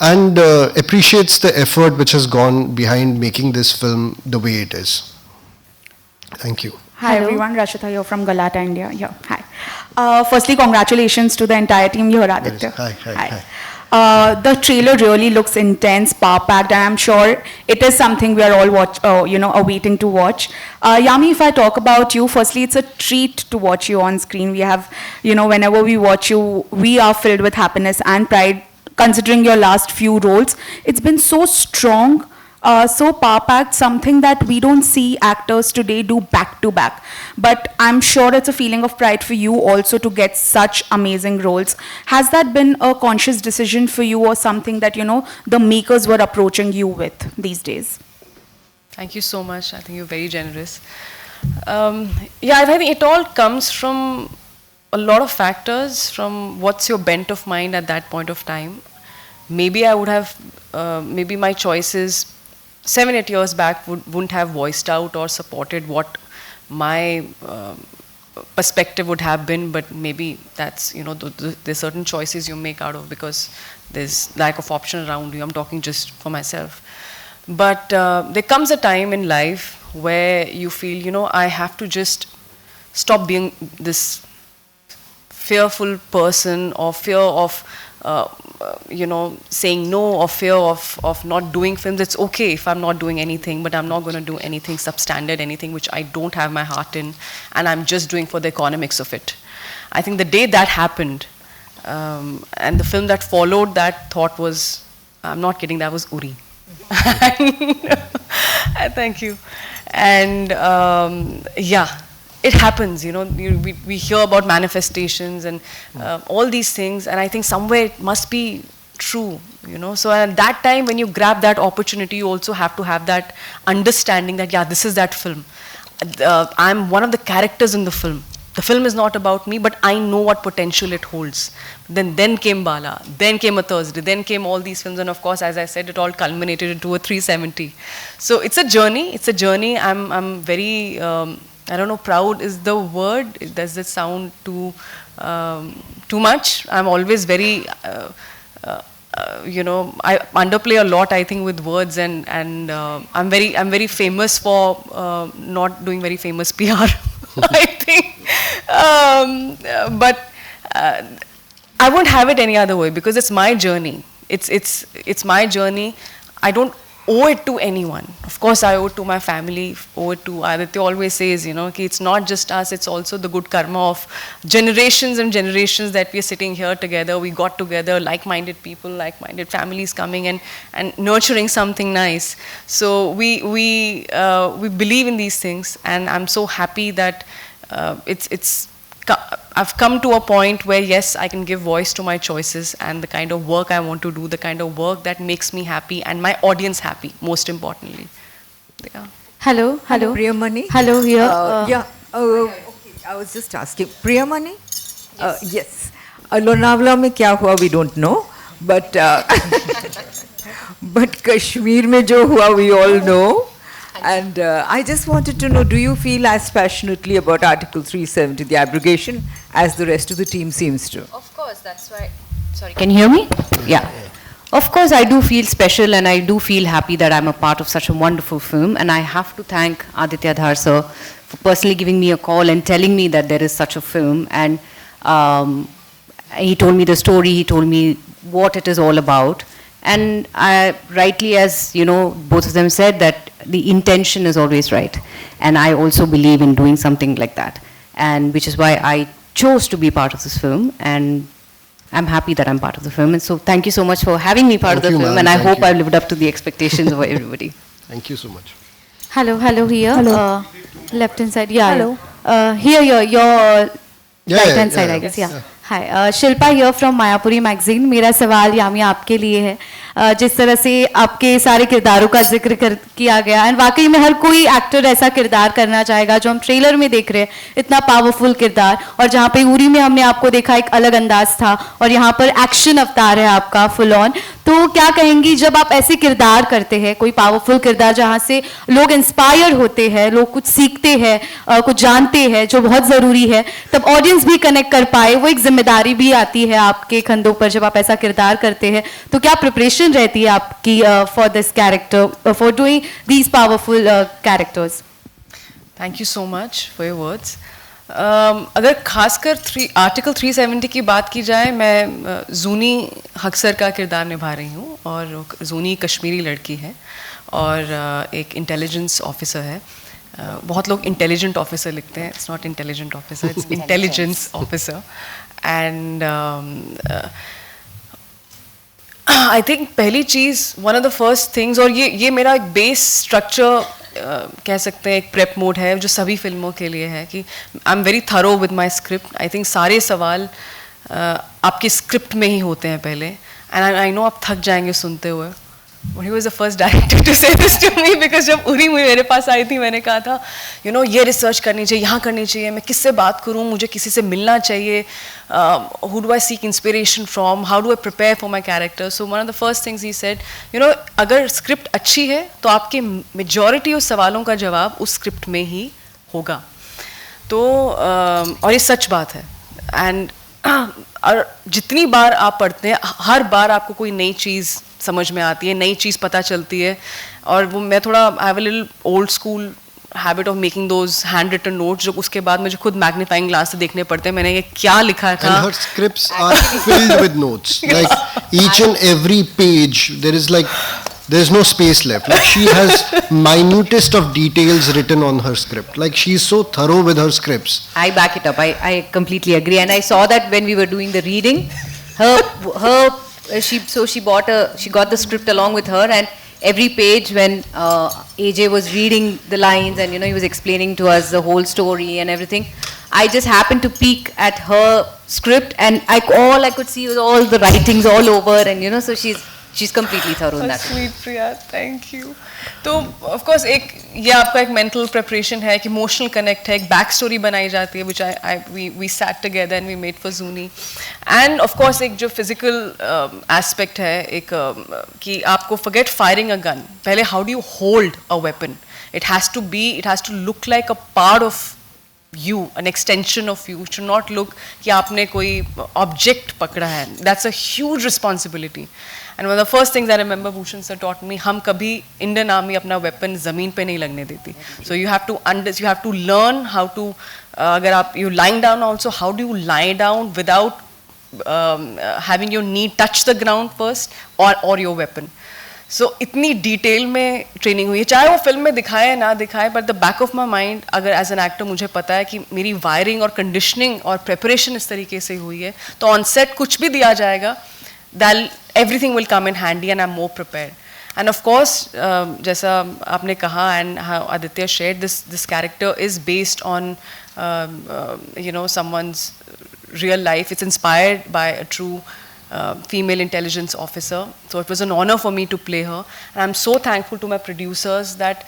and appreciates the effort which has gone behind making this film the way it is. Thank you. Hi everyone, Rashita here from Galata, India. Yeah, hi. Firstly, congratulations to the entire team here, Aditya. Hi. The trailer really looks intense, power-packed, and I'm sure it is something we are all awaiting to watch. Yami, if I talk about you, firstly, it's a treat to watch you on screen. We have, whenever we watch you, we are filled with happiness and pride. Considering your last few roles, it's been so strong, so power-packed, something that we don't see actors today do back-to-back. But I'm sure it's a feeling of pride for you also to get such amazing roles. Has that been a conscious decision for you, or something that, the makers were approaching you with these days? Thank you so much. I think you're very generous. I think it all comes from a lot of factors, from what's your bent of mind at that point of time. Maybe I would have, maybe my choices 7-8 years back wouldn't have voiced out or supported what my perspective would have been, but maybe that's, there's certain choices you make out of because there's lack of option around you. I'm talking just for myself. But there comes a time in life where you feel, I have to just stop being this fearful person, or fear of saying no, or fear of not doing films. It's okay if I'm not doing anything, but I'm not going to do anything substandard, anything which I don't have my heart in, and I'm just doing for the economics of it. I think the day that happened, and the film that followed that thought was, I'm not kidding, that was Uri. Thank you. And it happens, we hear about manifestations and all these things, and I think somewhere it must be true, So at that time, when you grab that opportunity, you also have to have that understanding that, this is that film. I'm one of the characters in the film. The film is not about me, but I know what potential it holds. Then came Bala, then came A Thursday, then came all these films, and of course, as I said, it all culminated into a 370. So it's a journey. I'm very, I don't know, proud is the word. Does it sound too much? I'm always very, I underplay a lot, I think, with words, and I'm very famous for not doing very famous PR, I think. But I won't have it any other way, because it's my journey. It's my journey. I don't owe it to anyone. Of course, I owe it to my family, owe it to Aditya always says, it's not just us, it's also the good karma of generations and generations that we are sitting here together. We got together, like-minded people, like-minded families coming and nurturing something nice. So we believe in these things, and I'm so happy that I've come to a point where, yes, I can give voice to my choices and the kind of work I want to do, the kind of work that makes me happy and my audience happy, most importantly. Yeah. Hello. Priyamani. Hello, here. Okay, I was just asking. Priyamani? Yes. Lonavala mein kya hua, we don't know. But but Kashmir mein jo hua, we all know. And I just wanted to know, do you feel as passionately about Article 370, the abrogation, as the rest of the team seems to? Of course, that's why. Sorry, can you hear me? Yeah. Of course, I do feel special, and I do feel happy that I'm a part of such a wonderful film. And I have to thank Aditya Dhar sir for personally giving me a call and telling me that there is such a film. And he told me the story, he told me what it is all about. And I, rightly, as you know, both of them said that the intention is always right. And I also believe in doing something like that. And which is why I chose to be part of this film. And I'm happy that I'm part of the film. And so thank you so much for having me part of the film. And I hope I've lived up to the expectations of everybody. Thank you so much. Hello here. Hello. Left hand side. Yeah. Hello. Here, your right hand side, yeah. I guess. Yeah. Hi. Shilpa here from Mayapuri magazine. मेरा सवाल यामी आपके लिए है. जिस तरह से आपके सारे किरदारों का जिक्र किया गया, एंड वाकई में हर कोई एक्टर ऐसा किरदार करना चाहेगा जो हम ट्रेलर में देख रहे हैं, इतना पावरफुल किरदार. और जहाँ पे उरी में हमने आपको देखा एक अलग अंदाज था, और यहाँ पर एक्शन अवतार है आपका फुल ऑन. तो क्या कहेंगी जब आप ऐसे किरदार करते हैं, कोई पावरफुल किरदार जहाँ से लोग इंस्पायर होते हैं, लोग कुछ सीखते हैं, कुछ जानते हैं जो बहुत ज़रूरी है, तब ऑडियंस भी कनेक्ट कर पाए, वो एक जिम्मेदारी भी आती है आपके कंधों पर जब आप ऐसा किरदार करते हैं. तो क्या प्रिपरेशन रहती है आपकी for this character, for doing these powerful characters? Thank you so much for your words. अगर खासकर आर्टिकल 370 की बात की जाए, मैं जूनी हक्सर का किरदार निभा रही हूँ. और जूनी कश्मीरी लड़की है और एक इंटेलिजेंस ऑफिसर है. बहुत लोग इंटेलिजेंट ऑफिसर लिखते हैं. It's not intelligent officer, it's intelligence officer. And I think पहली चीज़, one of the first things, और ये मेरा एक बेस स्ट्रक्चर कह सकते हैं, एक प्रेप मोड है जो सभी फिल्मों के लिए है कि I am very thorough with my script. I think सारे सवाल आपकी स्क्रिप्ट में ही होते हैं पहले. एंड आई नो आप थक जाएंगे सुनते हुए. He was the first director to say this to me, because जब उरी मेरे पास आई थी, मैंने कहा था ये रिसर्च करनी चाहिए, यहाँ करनी चाहिए, मैं किससे बात करूँ, मुझे किसी से मिलना चाहिए, who do I seek inspiration from, how do I prepare for my character. So one of the first things he said, अगर स्क्रिप्ट अच्छी है तो आपके मेजॉरिटी उस सवालों का जवाब उस स्क्रिप्ट में ही होगा. तो और ये सच बात है. एंड और जितनी बार आप पढ़ते हैं, हर बार आपको कोई नई चीज़ समझ में आती है, नई चीज़ पता चलती है. और वो मैं थोड़ा I have a little old school habit of making those hand written notes, जो उसके बाद मुझे खुद मैग्नीफाइंग ग्लास से देखने पड़ते हैं मैंने ये क्या लिखा था. And her scripts are filled with notes. Like each and every page, there is no space left. Like she has minutest of details written on her script. Like she is so thorough with her scripts. I back it up. I completely agree. And I saw that when we were doing the reading, she got the script along with her, and every page when AJ was reading the lines and he was explaining to us the whole story and everything, I just happened to peek at her script, and all I could see was all the writings all over, and so she's completely thorough in that. Sweet Priya, thank you. तो of course ये आपका एक mental preparation है, एक emotional connect है, एक back story बनाई जाती है, which we sat together and we made for Zuni. And of course एक जो physical aspect है, एक कि आपको forget firing a gun. पहले how do you hold a weapon? It has to look like a part of you, an extension of you. It should not look कि आपने कोई object पकड़ा है. That's a huge responsibility. And one of the first things I remember Bhushan sir taught me, हम कभी Indian Army अपना weapon ज़मीन पे नहीं लगने देती. So you have to learn how to, अगर आप you lying down also, how do you lie down without having your knee touch the ground first, or your weapon. So इतनी detail में ट्रेनिंग हुई है, चाहे वो फिल्म में दिखाए ना दिखाए, but the back of my mind अगर एज एन एक्टर मुझे पता है कि मेरी वायरिंग और कंडीशनिंग और प्रिपरेशन इस तरीके से हुई है, तो ऑन सेट कुछ भी दिया जाएगा, that everything will come in handy and I'm more prepared. And of course, जैसा आपने कहा and how Aditya shared, this character is based on someone's real life. It's inspired by a true female intelligence officer. So it was an honor for me to play her. And I'm so thankful to my producers that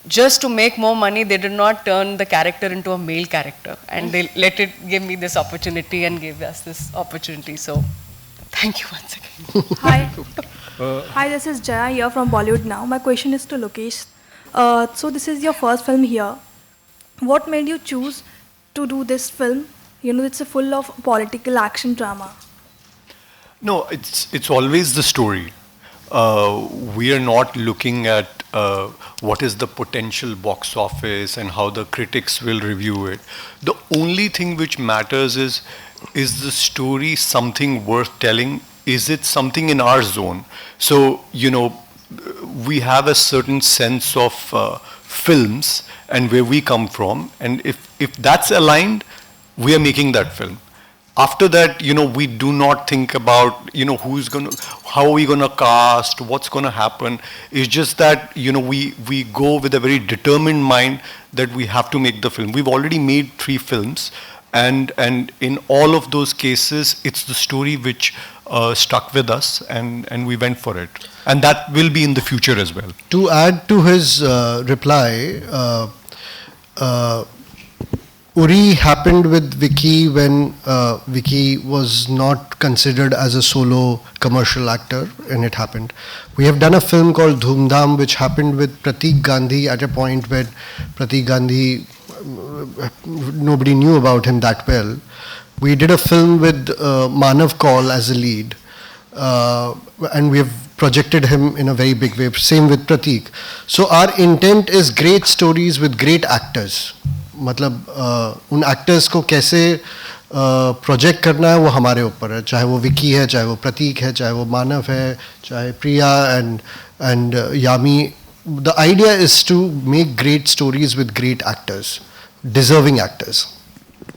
just to make more money, they did not turn the character into a male character, and they give me this opportunity and gave us this opportunity. So thank you once again. Hi. Hi, this is Jaya here from Bollywood Now. My question is to Lokesh. So this is your first film here. What made you choose to do this film? It's a full of political action drama. No, it's always the story. We are not looking at what is the potential box office and how the critics will review it. The only thing which matters is the story something worth telling? Is it something in our zone? So, we have a certain sense of films and where we come from, and if that's aligned, we are making that film. After that, we do not think about, how are we going to cast, what's going to happen. It's just that, we go with a very determined mind that we have to make the film. We've already made 3 films, and in all of those cases, it's the story which stuck with us, and we went for it. And that will be in the future as well. To add to his reply, Uri happened with Vicky when Vicky was not considered as a solo commercial actor, and it happened. We have done a film called Dhoom Dham, which happened with Pratik Gandhi at a point when Pratik Gandhi, nobody knew about him that well. We did a film with Manav Kaul as a lead, and we have projected him in a very big way. Same with Pratik. So our intent is great stories with great actors. मतलब उन actors को कैसे project करना है वो हमारे ऊपर है, चाहे वो विकी है, चाहे वो प्रतीक है, चाहे वो मानव है, चाहे प्रिया and Yami. The idea is to make great stories with great actors, deserving actors.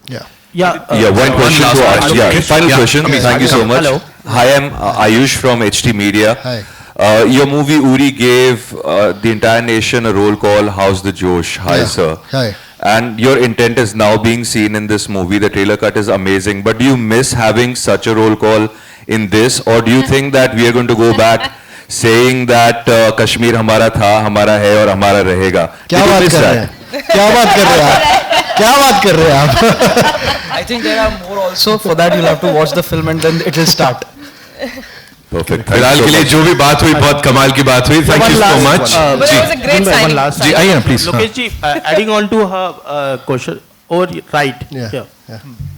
Yeah. One question to ask. Final question. Thank you so much. Hello. Hi, I'm Ayush from HT Media. Hi. Your movie Uri gave the entire nation a roll call. How's the Josh? Hi, sir. Hi. And your intent is now being seen in this movie. The trailer cut is amazing. But do you miss having such a roll call in this? Or do you think that we are going to go back saying that Kashmir हमारा था, हमारा है और हमारा रहेगा? क्या बात कर रहे हैं? क्या बात कर रहे हैं आप? क्या बात कर रहे हैं आप? I think there are more also. For that you'll have to watch the film and then it will start. Perfect. फिलहाल के लिए जो भी बात हुई बहुत कमाल की बात हुई. Thank you so much. But it was a great signing. जी आइए please. Lokesh ji, adding on to her question, or right? Yeah.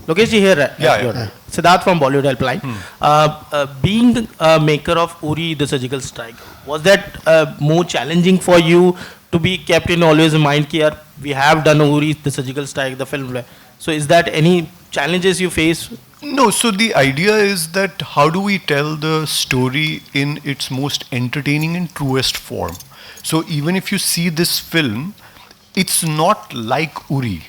Lokesh ji here. Yeah. Siddharth from Bollywood Helpline. Being a maker of Uri the Surgical Strike, was that more challenging for you to be kept in always in mind? Ki, yaar, we have done Uri the Surgical Strike, the film. So is that any challenges you face? No, so the idea is that how do we tell the story in its most entertaining and truest form? So even if you see this film, it's not like Uri.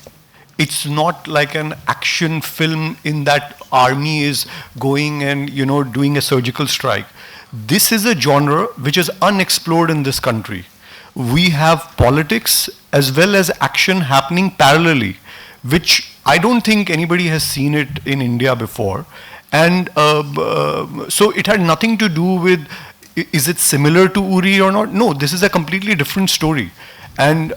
It's not like an action film in that army is going and, doing a surgical strike. This is a genre which is unexplored in this country. We have politics as well as action happening parallelly, which I don't think anybody has seen it in India before. And so it had nothing to do with, is it similar to Uri or not? No, this is a completely different story. And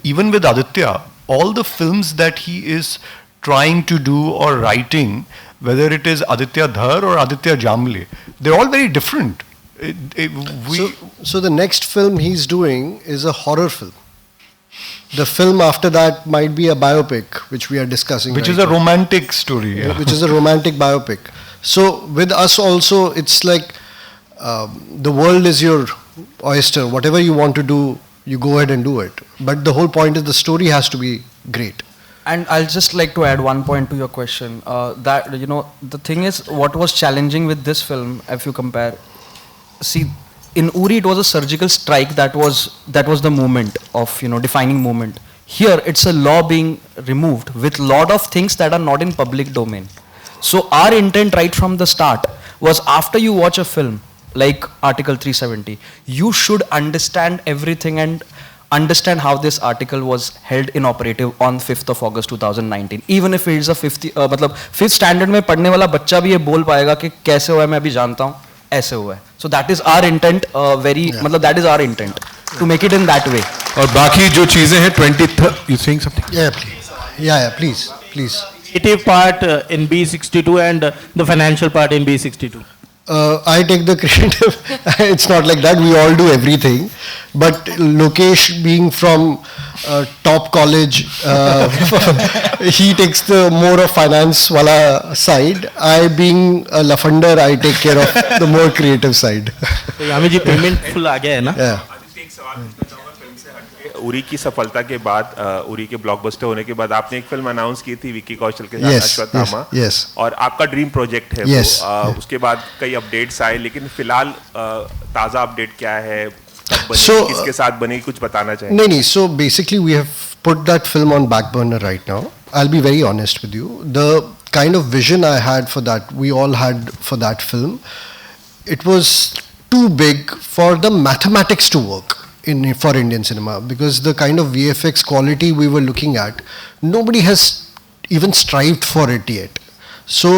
even with Aditya, all the films that he is trying to do or writing, whether it is Aditya Dhar or Aditya Jamle, they're all very different. So the next film he's doing is a horror film. The film after that might be a biopic, which we are discussing. Which right is a now. romantic story. Yeah. Which is a romantic biopic. So with us also, it's like the world is your oyster. Whatever you want to do, you go ahead and do it. But the whole point is the story has to be great. And I'll just like to add one point to your question. That the thing is, what was challenging with this film, if you compare, see, in Uri it was a surgical strike that was the moment of defining moment. Here it's a law being removed with lot of things that are not in public domain. So our intent right from the start was, after you watch a film like Article 370, you should understand everything and understand how this article was held inoperative on 5th of August 2019. Even if it is a 5th standard में पढ़ने वाला बच्चा भी ये बोल पाएगा कि कैसे हुआ है, मैं अभी जानता हूँ, ऐसे हुआ है. So that is our intent, that is our intent to make it in that way. और बाकी जो चीजें हैं 23rd, you saying something? Yeah, please. Yeah, please. Creative part in B62 and the financial part in B62. I take the creative. It's not like that. We all do everything. But Lokesh, being from top college, he takes the more of finance wala side. I, being a lafunder, I take care of the more creative side. So Yami ji, payment full आ गया है ना? Yeah. एक सवाल पूछना चाहूँगा film से हटके। उरी की सफलता के बाद, उरी के ब्लॉकबस्टर होने के बाद आपने एक फिल्म अनाउंस की थी विक्की कौशल के साथ, अश्वत्थामा। और आपका ड्रीम प्रोजेक्ट है वो। उसके बाद कई अपडेट्स आए, लेकिन फिलहाल ताज़ा अपडेट क्या है, कब बनेगी, किसके साथ बनेगी, कुछ बताना चाहिए? नहीं, so basically we have put that film on back burner right now. I'll be very honest with you. The kind of vision I had for that, we all had for that film, it was too big for the mathematics to work for Indian cinema, because the kind of VFX quality we were looking at, nobody has even strived for it yet. So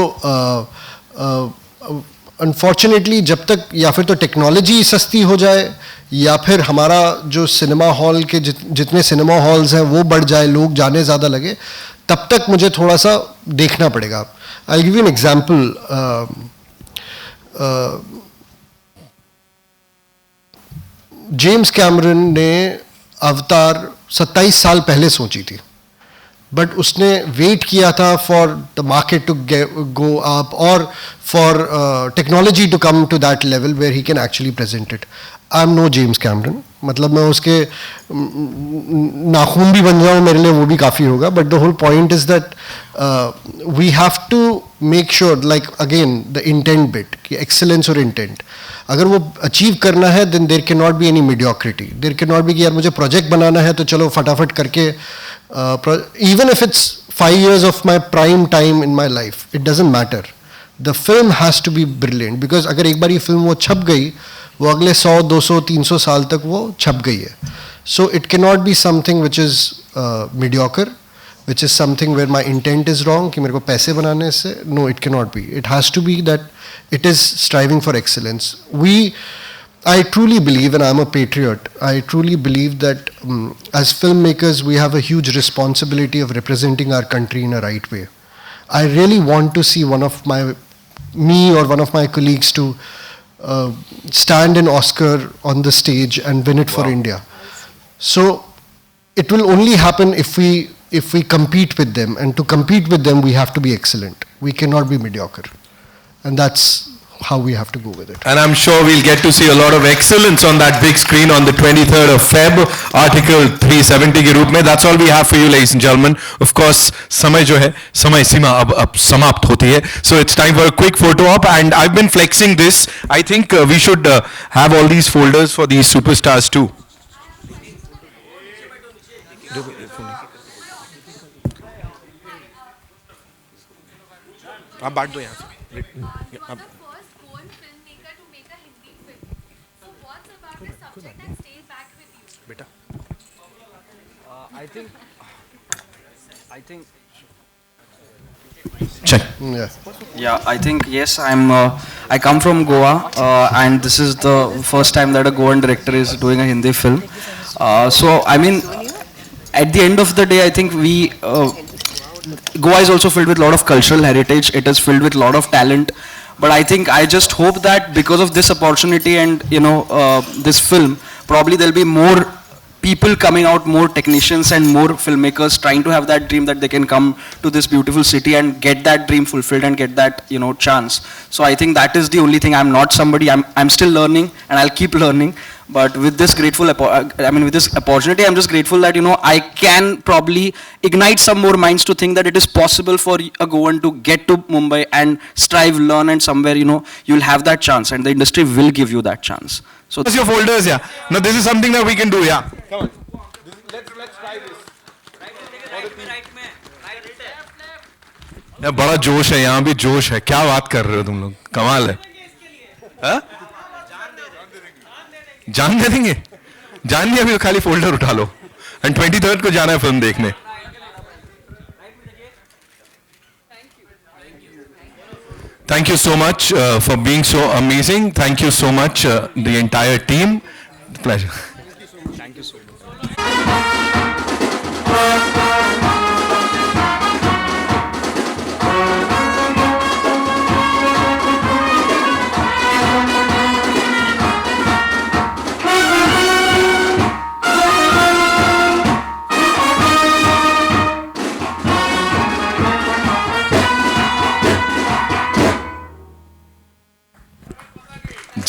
unfortunately जब तक या फिर तो technology सस्ती हो जाए, या फिर हमारा जो सिनेमा हॉल के जितने सिनेमा हॉल्स हैं वो बढ़ जाए, लोग जाने ज़्यादा लगे, तब तक मुझे थोड़ा सा देखना पड़ेगा. I give you an example. James Cameron ने अवतार 27 साल पहले सोची थी, बट उसने वेट किया था for the market to go up और for technology to come to that level where he can actually present it. I am no James Cameron, मतलब मैं उसके नाखून भी बन जाऊँ मेरे लिए वो भी काफ़ी होगा. But the whole point is that we have to make sure, like again the intent bit, कि एक्सेलेंस और इंटेंट अगर वो अचीव करना है, then there can not be any mediocrity. There can not be कि यार मुझे प्रोजेक्ट बनाना है तो चलो फटाफट करके, even if it's 5 years of my prime time in my life, it doesn't matter. The film has to be brilliant, because अगर एक बार ये फिल्म वो छप गई, वो अगले 100, 200, 300 साल तक वो छप गई है. So it cannot be something which is mediocre, which is something where my intent is wrong, कि मेरे को पैसे बनाने से. No, it cannot be. It has to be that it is striving for excellence. I truly believe, and I'm a patriot, I truly believe that as filmmakers we have a huge responsibility of representing our country in a right way. I really want to see me or one of my colleagues to stand an Oscar on the stage and win it for India. So it will only happen if we compete with them, and to compete with them we have to be excellent. We cannot be mediocre, and that's how we have to go with it. And I'm sure we'll get to see a lot of excellence on that big screen on the 23rd of Feb, Article 370 के रूप में. That's all we have for you, ladies and gentlemen. Of course, समय जो है, समय सीमा अब समाप्त होती है. So it's time for a quick photo op, and I've been flexing this. I think we should have all these folders for these superstars too. आप बांट दो यहाँ से. I think check. Yeah, I think yes. I come from Goa, and this is the first time that a Goan director is doing a Hindi film. So I mean, at the end of the day, I think Goa is also filled with a lot of cultural heritage. It is filled with a lot of talent. But I think I just hope that because of this opportunity and this film, probably there'll be more people coming out, more technicians and more filmmakers trying to have that dream that they can come to this beautiful city and get that dream fulfilled and get that chance. So I think that is the only thing. I'm not somebody. I'm still learning, and I'll keep learning. But with this with this opportunity, I'm just grateful that I can probably ignite some more minds to think that it is possible for a Goan to get to Mumbai and strive, learn, and somewhere you'll have that chance, and the industry will give you that chance. So your folders, yeah. Now this is something that we can do, yeah. Come on. Let's try this. यार बड़ा जोश है, यहाँ भी जोश है. क्या बात कर रहे हो तुम लोग, कमाल है. हाँ? जान दे देंगे. जान दिया, अभी खाली फोल्डर उठा लो. एंड 23rd को जाना है फिल्म देखने. Thank you so much for being so amazing. Thank you so much, the entire team. Pleasure. Thank you so much.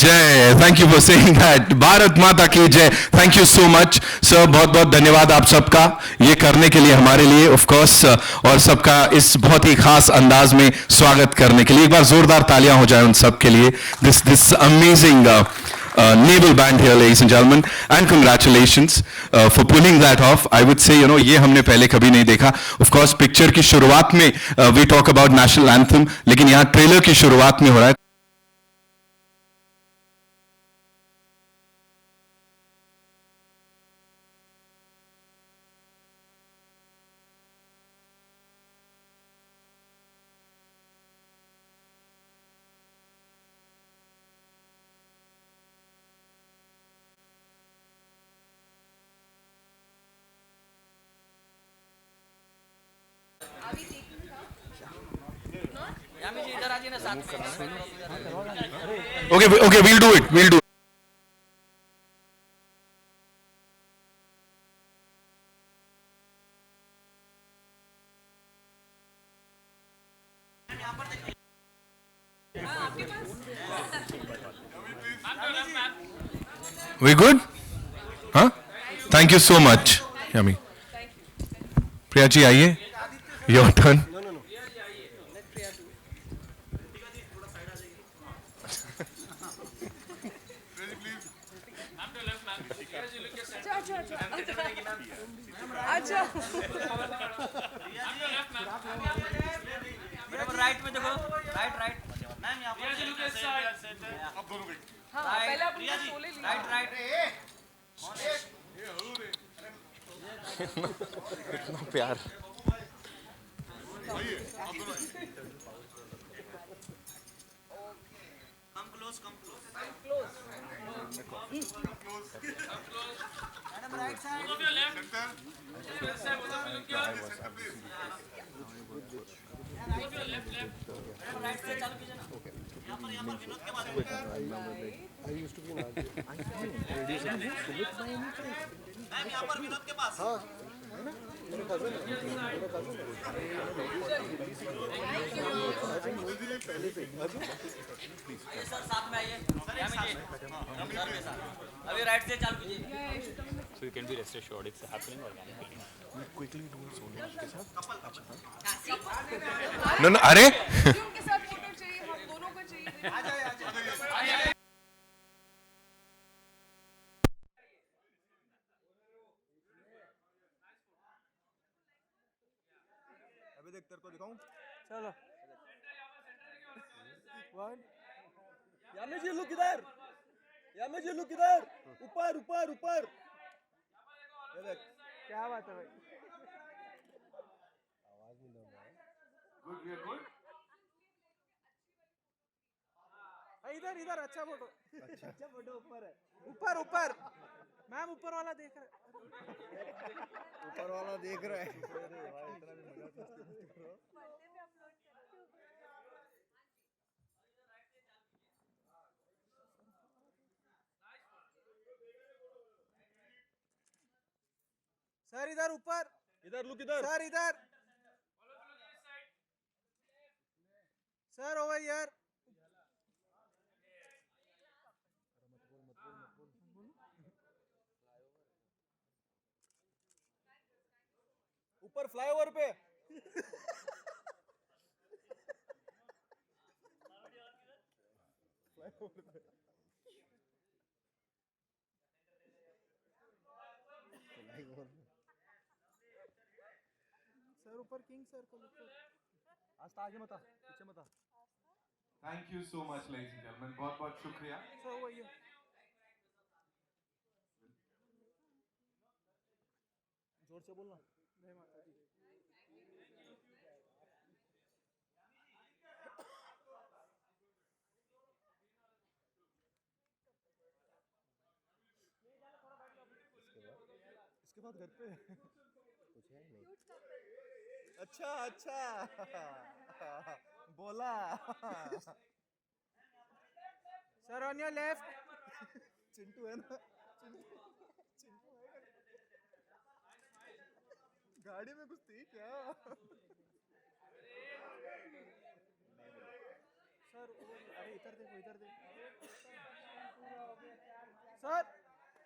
Jay, Thank you for saying that. Bharat Mata ki jai. Thank you so much. Sir, बहुत बहुत धन्यवाद आप सबका ये करने के लिए हमारे लिए of course और सबका इस बहुत ही खास अंदाज में स्वागत करने के लिए एक बार जोरदार तालियां हो जाए उन सब के लिए. This amazing naval band here, ladies and gentlemen, and congratulations for pulling that off. I would say, ये हमने पहले कभी नहीं देखा. Of course, picture की शुरुआत में we talk about national anthem, लेकिन यहाँ ट्रेलर की शुरुआत में हो रहा है. Okay, we'll do it. We'll do it. We good? Huh? Thank you so much, Yami. Priya ji, आइए. Your turn. राइट में देखो, राइट मैम यहाँ पर अब दोनों गई पहले आप राइट इतना प्यार come close madam right side right से चालू कीजिए ना यहाँ पर विनोद के पास I used to be an artist. Ma'am यहाँ पर विनोद के पास हाँ मेरे cousin पहले से सर साथ में आइए अभी राइट से चालू कीजिए So you can be rest assured it's happening organically. We quickly do Sonia के साथ. No, अरे उनके साथ फोटो चाहिए हम दोनों को चाहिए आ जाए अभी देख तेरे को दिखाऊं चलो वन यामी जी लुक इधर ऊपर ये देख क्या बात है भाई आवाज नहीं दो गुड इधर अच्छा फोटो अच्छा फोटो ऊपर है ऊपर मैम ऊपर वाला देख रहा है सर इधर ऊपर लुक इधर सर ओवर हियर ऊपर फ्लाईओवर पे सर ऊपर किंग सर को आज तो आगे मत पीछे मत Thank you so much, ladies and gentlemen. बहुत बहुत शुक्रिया. सर वही है जोर से बोलना जय माता दी इसके बाद घर पे कुछ है नहीं अच्छा बोला sir on your left Chintu है ना चिंटू है गाड़ी में कुछ थी क्या सर अरे इधर देखो sir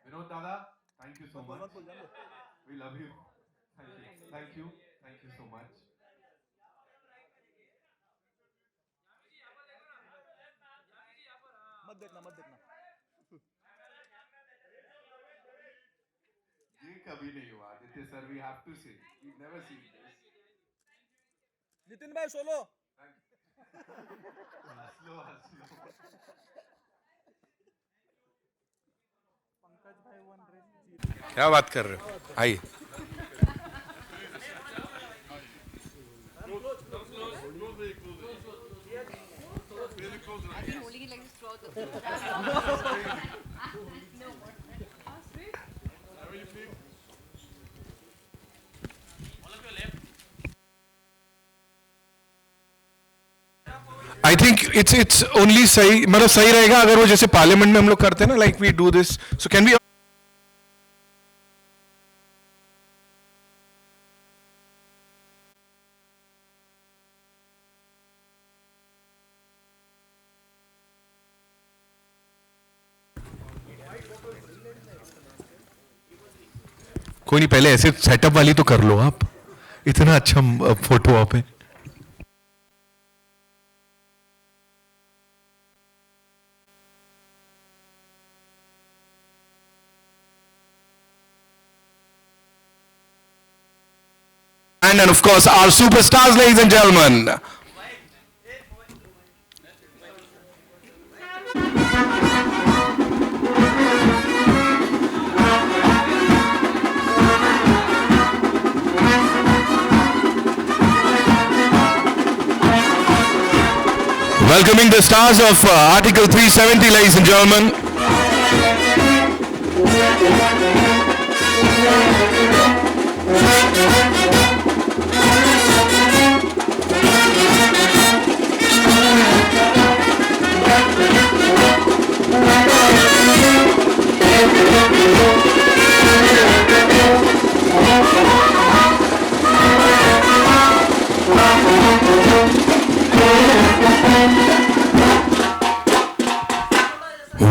Vinod Dada, thank you so much. We love you. Thank you. Thank you so much. मत देखना मत देखना ये कभी नहीं हुआ Aditya sir. We have to say we've never seen this. Nitin भाई सोलो Slow. पंकज भाई वन रेस क्या बात कर रहे हो? आइए. I think it's only सही मतलब सही रहेगा अगर वो जैसे पार्लियामेंट में हम लोग करते हैं ना, like we do this. So can we? कोई नहीं, पहले ऐसे सेटअप वाली तो कर लो आप. इतना अच्छा फोटो आप है. And of course, our superstars, ladies and gentlemen. Welcoming the stars of Article 370, ladies and gentlemen.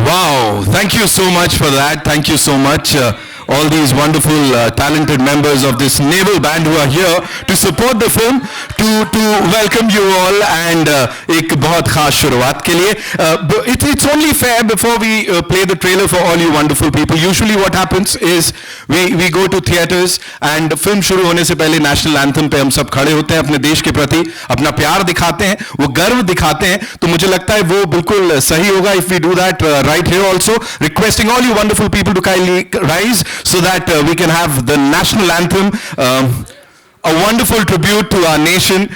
Wow, thank you so much for that. Thank you so much. All these wonderful, talented members of this naval band who are here to support the film, to welcome you all, and एक बहुत खास शुरुआत के लिए. It's only fair before we play the trailer for all you wonderful people. Usually what happens is we go to theaters and film शुरू होने से पहले national anthem पे हम सब खड़े होते हैं, अपने देश के प्रति अपना प्यार दिखाते हैं, वो गर्व दिखाते हैं. तो मुझे लगता है वो बिल्कुल सही होगा if we do that right here also. Requesting all you wonderful people to kindly rise so that we can have the national anthem, a wonderful tribute to our nation.